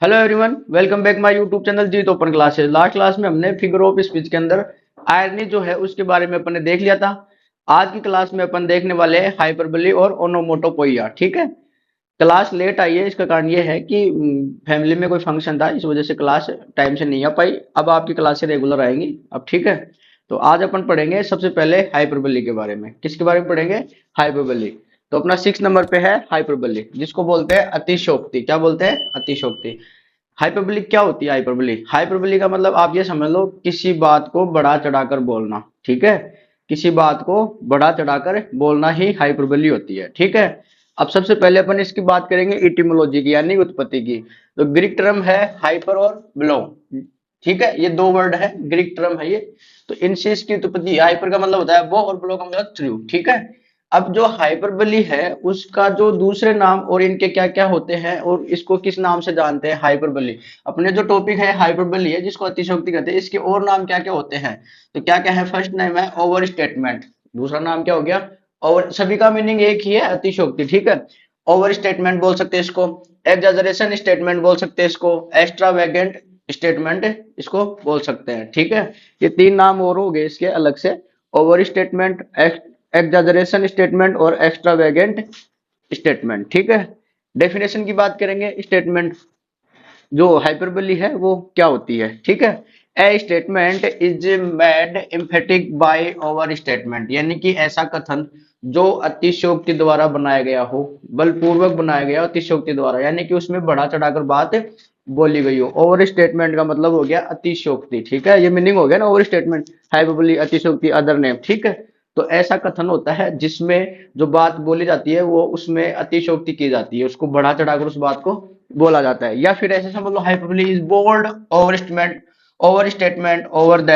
Hello everyone, welcome back my YouTube channel Jeet open classes. Last class में हमने figure of speech के अंदर irony जो है उसके बारे में अपन ने देख लिया था। आज की क्लास में अपन देखने वाले हैं हाइपरबोली और ओनोमोटोपोइया। ठीक है। क्लास लेट आई है, इसका कारण ये है कि फैमिली में कोई फंक्शन था, इस वजह से क्लास टाइम से नहीं आ पाई। अब आपकी क्लासें रेगुलर आएंगी अब। ठीक है। तो आज अपन पढ़ेंगे सबसे पहले हाइपरबोली के बारे में। किसके बारे में पढ़ेंगे? हाइपरबोली। तो अपना 6 नंबर पे है हाइपरबोली, जिसको बोलते हैं अतिशयोक्ति। क्या बोलते हैं? अतिशयोक्ति। हाइपरबोली क्या होती है? हाइपरबोली हाइपरबोली का मतलब आप ये समझ लो, किसी बात को बढ़ा चढ़ाकर बोलना। ठीक है। किसी बात को बढ़ा चढ़ाकर बोलना ही हाइपरबोली होती है। ठीक है। अब सबसे पहले अपन इसकी बात करेंगे इटिमोलॉजी की, यानी उत्पत्ति की। तो ग्रीक टर्म है हाइपर और ब्लो। ठीक है, ये दो वर्ड है, ग्रीक टर्म है ये। तो इनसे इसकी उत्पत्ति, हाइपर का मतलब होता है वो और ब्लो का मतलब थ्रू। ठीक है। अब जो हाइपरबोली है उसका जो दूसरे नाम और इनके क्या क्या होते हैं और इसको किस नाम से जानते हैं? हाइपरबोली। अपने जो टॉपिक है हाइपरबोली है, जिसको अतिशयोक्ति कहते हैं, इसके और नाम क्या क्या होते हैं? तो क्या क्या है? फर्स्ट नेम है ओवर स्टेटमेंट। दूसरा नाम क्या हो गया? और सभी का मीनिंग एक ही है, अतिशयोक्ति। ठीक है। ओवर स्टेटमेंट बोल सकते हैं इसको, एग्जैजरेशन स्टेटमेंट बोल सकते हैं इसको, एक्स्ट्रावेगेंट स्टेटमेंट इसको बोल सकते हैं। ठीक है। ये तीन नाम और हो गए इसके अलग से, ओवर स्टेटमेंट, एग्जैजरेशन स्टेटमेंट और एक्स्ट्रावेगेंट स्टेटमेंट। ठीक है। डेफिनेशन की बात करेंगे। स्टेटमेंट जो हाइपरबोली है वो क्या होती है? ठीक है। A statement is made emphatic by overstatement, यानी कि ऐसा कथन जो अतिशयोक्ति द्वारा बनाया गया हो, बलपूर्वक बनाया गया हो अतिशयोक्ति द्वारा, यानी कि उसमें बढ़ा चढ़ाकर बात बोली गई हो। ओवर स्टेटमेंट का मतलब हो गया अतिशयोक्ति। ठीक है, ये मीनिंग हो गया ना, ओवर स्टेटमेंट, हाइपरबोली, अतिशयोक्ति, अदर नेम। ठीक है। तो ऐसा कथन होता है जिसमें जो बात बोली जाती है वो उसमें अतिशयोक्ति की जाती है, उसको बढ़ा चढ़ाकर उस बात को बोला जाता है। या फिर ऐसे समझ लो, hyperbole is bold over statement, over statement over the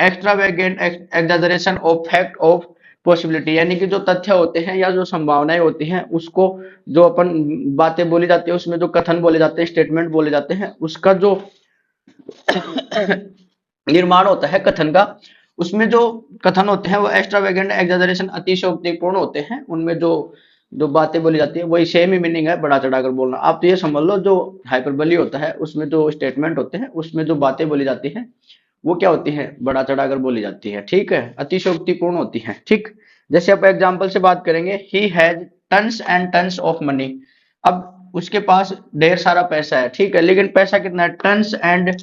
extravagant exaggeration of fact of possibility, यानी कि जो तथ्य होते हैं या जो संभावनाएं होती हैं उसको, जो अपन बातें बोली जाती है उसमें जो कथन बोले जाते हैं, स्टेटमेंट बोले जाते हैं, उसका जो निर्माण होता है कथन का, उसमें जो कथन होते हैं वो एक्स्ट्रावेगेंट एग्जैजरेशन अतिशयोक्तिपूर्ण होते हैं। उनमें जो जो बातें बोली जाती है वही सेम ही मीनिंग है, बढ़ा चढ़ाकर बोलना। आप तो ये समझ लो, जो हाइपरबोली होता है उसमें जो स्टेटमेंट होते हैं उसमें जो बातें बोली जाती हैं वो क्या होती है? बढ़ा चढ़ाकर बोली जाती है। ठीक है, अतिशयोक्तिपूर्ण होती है। ठीक। जैसे आप एग्जाम्पल से बात करेंगे, he has tons and tons of money. अब उसके पास ढेर सारा पैसा है, ठीक है, लेकिन पैसा कितना है? Tons and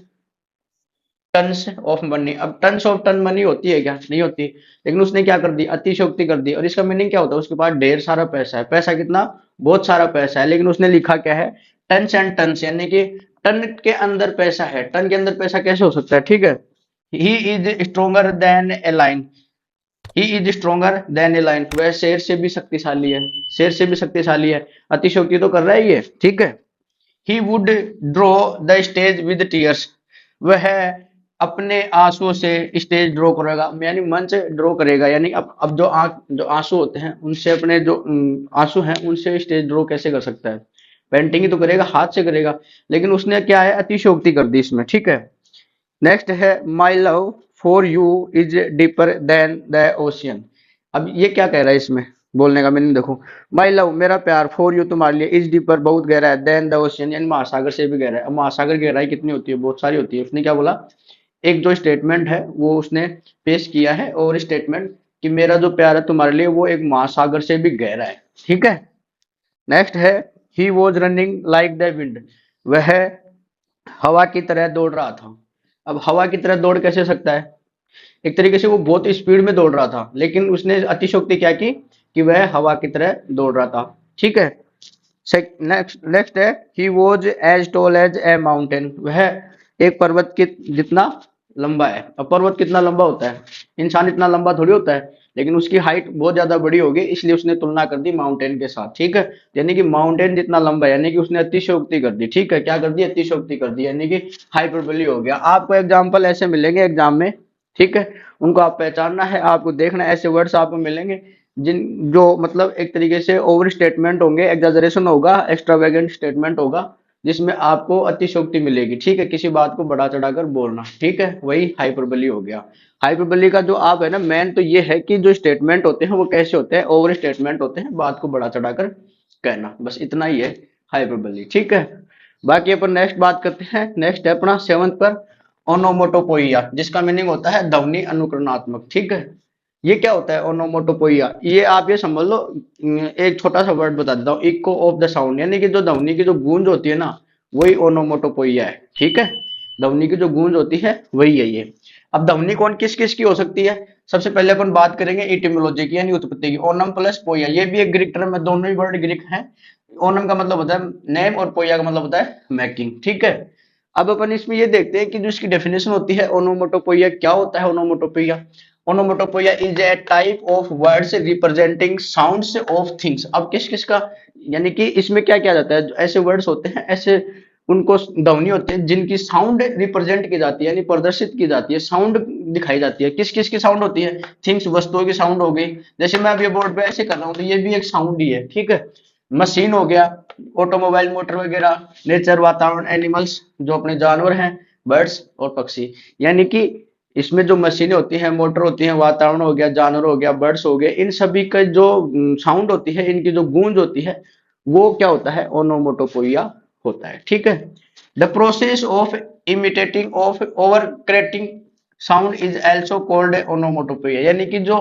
tons of money. अब टन्स ऑफ टन मनी होती है क्या? नहीं होती। लेकिन उसने क्या कर दी? अतिशयोक्ति कर दी। और इसका मीनिंग क्या होता है? उसके पास ढेर सारा पैसा है। पैसा कितना? बहुत सारा पैसा है, लेकिन उसने लिखा क्या है? टन्स एंड टन्स, यानी कि टन के अंदर पैसा है। टन के अंदर पैसा कैसे हो सकता है? ठीक है। He is stronger then A line. He is stronger then A line, वह शेर से भी शक्तिशाली है। शेर से भी शक्तिशाली है। अतिशयोक्ति तो कर रहा है ये। ठीक है। He would draw the stage with tears, वह अपने आंसुओं से स्टेज ड्रॉ करेगा, यानी मंच ड्रॉ करेगा। यानी अब जो आंसू होते हैं उनसे, अपने जो आंसू हैं उनसे स्टेज ड्रॉ कैसे कर सकता है? पेंटिंग ही तो करेगा, हाथ से करेगा। लेकिन उसने क्या है? अतिशयोक्ति कर दी इसमें। ठीक है। नेक्स्ट है my love for you is deeper than the ocean. अब ये क्या कह रहा है इसमें? बोलने का मीनिंग देखो, माई लव, मेरा प्यार, फॉर यू, तुम्हारे लिए, इज डीपर, बहुत गहरा है, देन द ओशियन, यानी महासागर से भी गहरा है। अब महासागर की गहराई कितनी होती है? बहुत सारी होती है। उसने क्या बोला? एक जो स्टेटमेंट है वो उसने पेश किया है, और स्टेटमेंट कि मेरा जो प्यार है तुम्हारे लिए वो एक महासागर से भी गहरा है। ठीक है। नेक्स्ट है he was running like the wind, वह हवा की तरह दौड़ रहा था। अब हवा की तरह दौड़ कैसे सकता है? एक तरीके से वो बहुत स्पीड में दौड़ रहा था, लेकिन उसने अतिशयोक्ति क्या की कि वह हवा की तरह दौड़ रहा था। ठीक है। नेक्स्ट नेक्स्ट है he was as tall as a mountain, वह एक पर्वत के जितना लंबा है। अब पर्वत कितना लंबा होता है? इंसान इतना लंबा थोड़ी होता है, लेकिन उसकी हाइट बहुत ज्यादा बड़ी होगी, इसलिए उसने तुलना कर दी माउंटेन के साथ। ठीक है। यानी कि माउंटेन जितना लंबा है, यानी कि उसने अतिशयोक्ति कर दी। ठीक है, क्या कर दी? अतिशयोक्ति कर दी, यानी कि हाइपरबोली हो गया। आपको एग्जाम्पल ऐसे मिलेंगे एग्जाम में। ठीक है। उनको आप पहचानना है, आपको देखना है, ऐसे वर्ड्स आपको मिलेंगे जिन जो मतलब एक तरीके से ओवर स्टेटमेंट होंगे, एग्जाजरेशन होगा, एक्स्ट्रावेगेंट स्टेटमेंट होगा, जिसमें आपको अतिशयोक्ति मिलेगी। ठीक है, किसी बात को बढ़ा चढ़ाकर बोलना। ठीक है, वही हाइपरबोली हो गया। हाइपरबोली का जो आप है ना, मेन तो ये है कि जो स्टेटमेंट होते हैं वो कैसे होते हैं? ओवर स्टेटमेंट होते हैं, बात को बढ़ा चढ़ाकर कहना, बस इतना ही है हाइपरबोली। ठीक है। बाकी अपन नेक्स्ट बात करते हैं। नेक्स्ट है अपना सेवंथ पर ओनोमोटोपोइया, जिसका मीनिंग होता है ध्वनि अनुकरणात्मक। ठीक है, ये क्या होता है ओनोमोटोपोइया? ये आप ये समझ लो, एक छोटा सा वर्ड बता देता हूँ, इको ऑफ द साउंड, यानी कि जो ध्वनि की जो गूंज होती है ना, वही ओनोमोटोपोइया है। ठीक है, ध्वनि की जो गूंज होती है वही है ये। अब ध्वनि कौन किस किस की हो सकती है? सबसे पहले अपन बात करेंगे इटिमोलॉजी की, यानी उत्पत्ति की। ओनम प्लस पोया, ये भी एक ग्रीक टर्म है, दोनों ही वर्ड ग्रीक हैं। ओनम का मतलब होता है नेम और पोया का मतलब होता है मेकिंग। ठीक है, अब अपन इसमें ये देखते हैं कि जो इसकी डेफिनेशन होती है ओनोमोटोपोइया, क्या होता है onomatopoeia? Onomatopoeia is a type of words representing sounds of things. अब किस किस का, यानी कि इसमें क्या किया जाता है, जो ऐसे वर्ड्स होते हैं, ऐसे उनको ध्वनि होते हैं जिनकी साउंड रिप्रेजेंट की जाती है, यानी प्रदर्शित की जाती है, साउंड दिखाई जाती है। किस किस की साउंड होती है? थिंग्स, वस्तुओं की साउंड हो गई। जैसे मैं अभी बोर्ड पे ऐसे कर रहा हूँ तो ये भी एक साउंड ही है। ठीक है, मशीन हो गया, ऑटोमोबाइल, मोटर वगैरह, नेचर, वातावरण, एनिमल्स जो अपने जानवर हैं, बर्ड्स और पक्षी। यानी कि इसमें जो मशीनें होती हैं, मोटर होती हैं, वातावरण हो गया, जानवर हो गया, बर्ड्स हो गए, इन सभी का जो साउंड होती है, इनकी जो गूंज होती है, वो क्या होता है? ओनोमोटोपोइया होता है। ठीक है, the process of imitating of over creating sound is also called onomatopoeia, यानी कि जो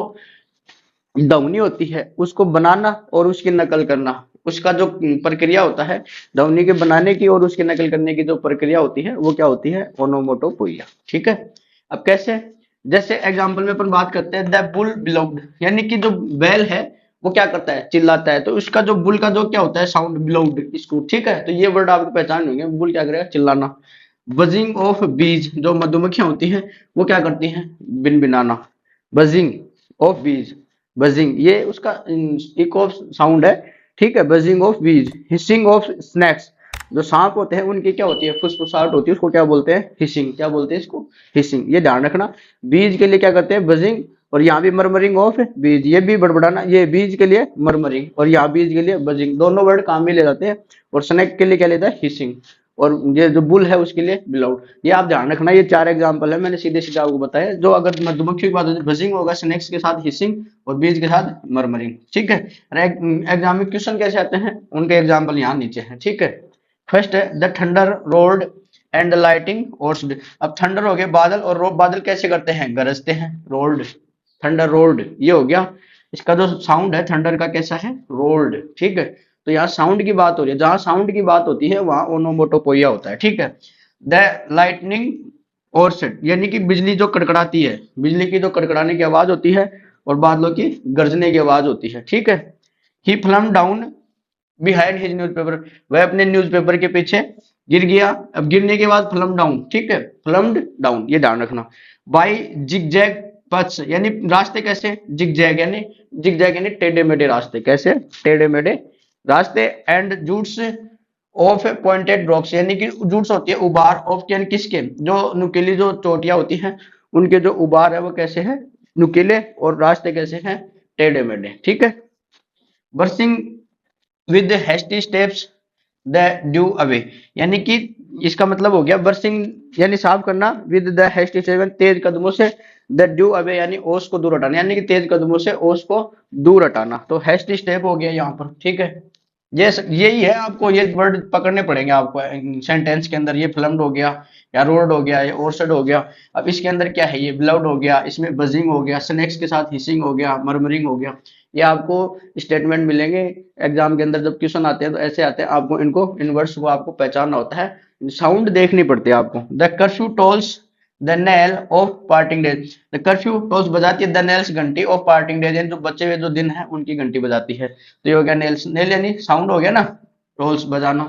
ध्वनि होती है उसको बनाना और उसकी नकल करना, उसका जो प्रक्रिया होता है ध्वनि के बनाने की और उसकी नकल करने की जो प्रक्रिया होती है, वो क्या होती है? ओनोमोटोपोइया। ठीक है, अब कैसे? जैसे एग्जांपल में अपन बात करते हैं, द बुल बिलोव्ड, यानी कि जो बैल है वो क्या करता है? चिल्लाता है। तो उसका जो बुल का जो क्या होता है? साउंड, बिलोव्ड, इसको। ठीक है, तो ये वर्ड आपको पहचान होंगे, बुल क्या करेगा? चिल्लाना। बजिंग ऑफ बीज, जो मधुमक्खियां होती हैं वो क्या करती हैं? बिनबिनाना। बजिंग ऑफ बीज, बजिंग ये उसका एक ऑफ साउंड है। ठीक है, बजिंग ऑफ बीज। हिसिंग ऑफ स्नैक्स, जो सांप होते हैं उनकी क्या होती है? फुसफुसाहट होती है, उसको क्या बोलते हैं? हिसिंग। क्या बोलते हैं इसको? हिसिंग। ये ध्यान रखना। बीज के लिए क्या करते हैं? बजिंग। और यहाँ भी मरमरिंग ऑफ बीज, ये भी बड़बड़ाना, ये बीज के लिए मरमरिंग और यहाँ बीज के लिए बजिंग, दोनों वर्ड काम में ले जाते हैं। और स्नैक के लिए क्या लेता है? हिसिंग। और ये जो बुल है उसके लिए बिलाउड। ये आप ध्यान रखना, ये चार एग्जांपल है, मैंने सीधे सीधे आपको बताया। जो अगर मधुमक्खी की बात होती है बजिंग होगा, स्नेक्स के साथ हिसिंग और बीज के साथ मरमरिंग। ठीक है, एग्जाम में क्वेश्चन कैसे आते हैं उनके एग्जाम्पल यहाँ नीचे है। ठीक है, फर्स्ट है the thunder rolled and the lighting और, अब थंडर हो गया बादल, और बादल कैसे करते हैं? गरजते हैं। रोल्ड, थंडर रोल्ड, ये हो गया। इसका जो साउंड है थंडर का कैसा है? रोल्ड। ठीक है, तो यहाँ साउंड की बात हो रही है, जहां साउंड की बात होती है वहां ओनोमोटोपोइया होता है। ठीक है, द लाइटनिंग और सेट, यानी कि बिजली जो कड़कड़ाती है, बिजली की जो कड़कड़ाने की आवाज होती है और बादलों की गरजने की आवाज होती है। ठीक है, ही फ्लम डाउन बिहाइंड हिज न्यूज़पेपर, वह अपने न्यूज़पेपर के पीछे गिर गया। अब गिरने के बाद फ्लम डाउन। ठीक है, फ्लम्ड डाउन, ये ध्यान रखना। बाई जिगजैग पथ्स, यानी रास्ते कैसे? जिगजैग, यानी जिगजैग यानी टेढ़े मेढ़े रास्ते। कैसे? टेढ़े मेढ़े रास्ते। And Jutes of pointed rocks, यानी कि जूट्स होती है उबार, ऑफ यानी किसके? जो नुकीली जो चोटियां होती हैं उनके जो उबार है वो कैसे है? नुकीले। और रास्ते कैसे हैं? टेढ़े मेढ़े। ठीक है, brushing with hasty steps the dew away, यानी कि इसका मतलब हो गया बर्सिंग यानी साफ करना, विद द हैस्टी स्टेप तेज कदमों से, द ड्यू अवे यानी ओस को दूर हटाना, यानी कि तेज कदमों से ओस को दूर हटाना। तो हैस्टी स्टेप हो गया यहाँ पर। ठीक है, ये यही है, आपको ये वर्ड पकड़ने पड़ेंगे आपको सेंटेंस के अंदर। ये फ्लम्ड हो गया, या रोड हो गया, या ओरसड हो गया। अब इसके अंदर क्या है? ये ब्लाउड हो गया, इसमें बजिंग हो गया, स्नेक्स के साथ हिसिंग हो गया, मरमरिंग हो गया। ये आपको स्टेटमेंट मिलेंगे एग्जाम के अंदर, जब क्वेश्चन आते हैं तो ऐसे आते हैं, आपको इनको इन वर्ड्स को आपको पहचानना होता है, साउंड देखनी पड़ती है आपको। The curfew tolls the knell of parting days, the curfew tolls बजाती है द नेल्स घंटी ऑफ पार्टिंग डेज, यानी जो बचे हुए जो दिन है उनकी घंटी बजाती है। तो ये हो गया नेल्स, नेल यानी साउंड हो गया ना, टोल्स बजाना।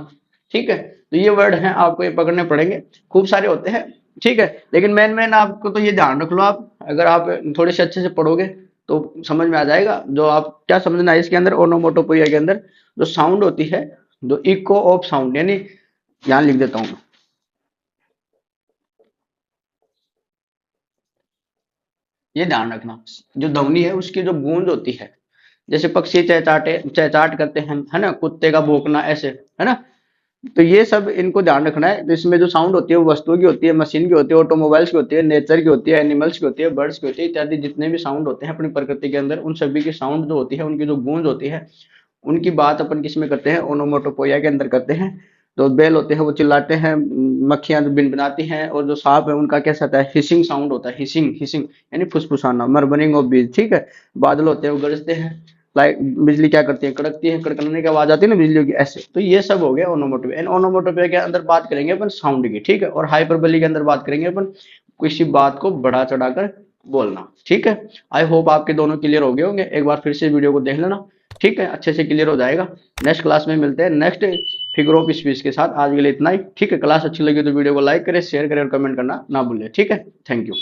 ठीक है, तो ये वर्ड हैं आपको ये पकड़ने पड़ेंगे, खूब सारे होते हैं। ठीक है, लेकिन मेन मेन आपको तो ये ध्यान रख लो, आप अगर आप थोड़े से अच्छे से पढ़ोगे तो समझ में आ जाएगा। जो आप क्या समझना है इसके अंदर, ओनोमोटोपोइया के अंदर जो साउंड होती है, जो इको ऑफ साउंड, यानी यहाँ लिख देता हूँ, ये ध्यान रखना। जो ध्वनि है उसकी जो गूंज होती है, जैसे पक्षी चहचाटे चहचाट करते हैं, है ना, कुत्ते का भौंकना, ऐसे, है ना। तो ये सब इनको ध्यान रखना है। तो इसमें जो साउंड होती है वो वस्तुओं की होती है, मशीन की होती है, ऑटोमोबाइल्स की होती है, नेचर की होती है, एनिमल्स की होती है, बर्ड्स की होती है, इत्यादि जितने भी साउंड होते हैं अपनी प्रकृति के अंदर, उन सभी की साउंड जो होती है, उनकी जो गूंज होती है, उनकी बात अपन किस में करते हैं? ओनोमोटोपोइया के अंदर करते हैं। जो बैल होते हैं वो चिल्लाते हैं, मक्खियां जो भिनभिनाती हैं, और जो सांप है उनका कैसा होता है, हिसिंग साउंड होता है, हिसिंग हिसिंग यानी फुसफुसाना, मरमरिंग ऑफ बीज, ठीक है। बादल होते हैं वो गरजते हैं, लाइट बिजली क्या करती है, कड़कती है, कड़कने की आवाज आती है ना बिजली की, ऐसे। तो ये सब हो गया ओनोमोटोपिया। इन ओनोमोटोपिया के अंदर बात करेंगे अपन साउंड की, ठीक है, और हाइपरबोली के अंदर बात करेंगे अपन किसी बात को बढ़ा चढ़ाकर बोलना, ठीक है। आई होप आपके दोनों क्लियर हो गए होंगे, एक बार फिर से वीडियो को देख लेना, ठीक है, अच्छे से क्लियर हो जाएगा। नेक्स्ट क्लास में मिलते हैं नेक्स्ट फिगर ऑफ स्पीच के साथ। आज के लिए इतना ही, ठीक है। क्लास अच्छी लगी तो वीडियो को लाइक करें, शेयर करें और कमेंट करना ना भूलें, ठीक है। Thank you.